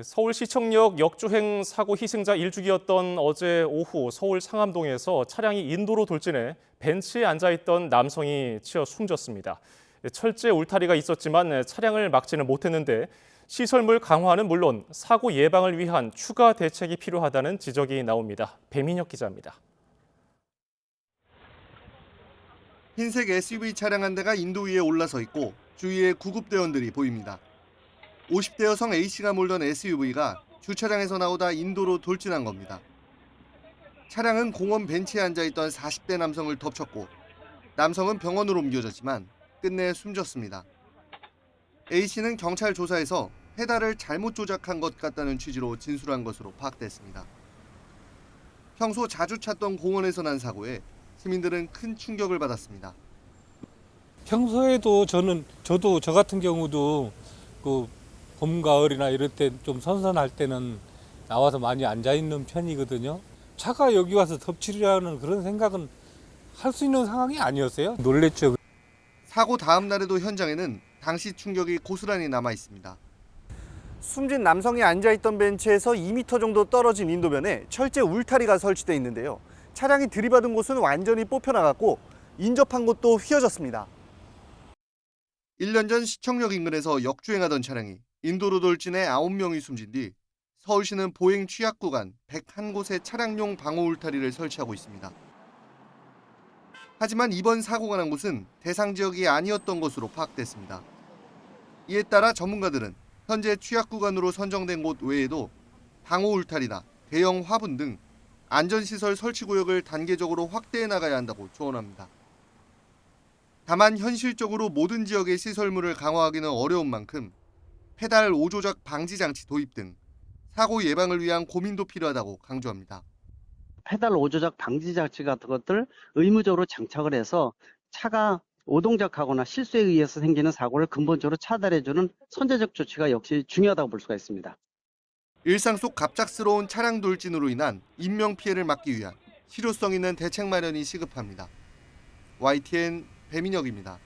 서울시청역 역주행 사고 희생자 일주기였던 어제 오후 서울 상암동에서 차량이 인도로 돌진해 벤치에 앉아있던 남성이 치여 숨졌습니다. 철제 울타리가 있었지만 차량을 막지는 못했는데 시설물 강화는 물론 사고 예방을 위한 추가 대책이 필요하다는 지적이 나옵니다. 배민혁 기자입니다. 흰색 SUV 차량 한 대가 인도 위에 올라서 있고 주위에 구급대원들이 보입니다. 50대 여성 A씨가 몰던 SUV가 주차장에서 나오다 인도로 돌진한 겁니다. 차량은 공원 벤치에 앉아있던 40대 남성을 덮쳤고 남성은 병원으로 옮겨졌지만 끝내 숨졌습니다. A씨는 경찰 조사에서 페달을 잘못 조작한 것 같다는 취지로 진술한 것으로 파악됐습니다. 평소 자주 찾던 공원에서 난 사고에 시민들은 큰 충격을 받았습니다. 평소에도 저도 저 같은 경우도 봄, 가을이나 이럴 때 좀 선선할 때는 나와서 많이 앉아 있는 편이거든요. 차가 여기 와서 덮치려는 그런 생각은 할 수 있는 상황이 아니었어요. 놀랬죠. 사고 다음 날에도 현장에는 당시 충격이 고스란히 남아 있습니다. 숨진 남성이 앉아있던 벤치에서 2m 정도 떨어진 인도변에 철제 울타리가 설치돼 있는데요. 차량이 들이받은 곳은 완전히 뽑혀나갔고 인접한 곳도 휘어졌습니다. 1년 전 시청역 인근에서 역주행하던 차량이 인도로 돌진해 9명이 숨진 뒤 서울시는 보행 취약 구간 101곳에 차량용 방호 울타리를 설치하고 있습니다. 하지만 이번 사고가 난 곳은 대상 지역이 아니었던 것으로 파악됐습니다. 이에 따라 전문가들은 현재 취약 구간으로 선정된 곳 외에도 방호 울타리나 대형 화분 등 안전시설 설치 구역을 단계적으로 확대해 나가야 한다고 조언합니다. 다만 현실적으로 모든 지역의 시설물을 강화하기는 어려운 만큼 페달 5조작 방지 장치 도입 등 사고 예방을 위한 고민도 필요하다고 강조합니다. 페달 5조작 방지 장치 같은 것들 의무적으로 장착을 해서 차가 오동작하거나 실수에 의해서 생기는 사고를 근본적으로 차단해주는 선제적 조치가 역시 중요하다고 볼 수가 있습니다. 일상 속 갑작스러운 차량 돌진으로 인한 인명피해를 막기 위한 실효성 있는 대책 마련이 시급합니다. YTN 배민혁입니다.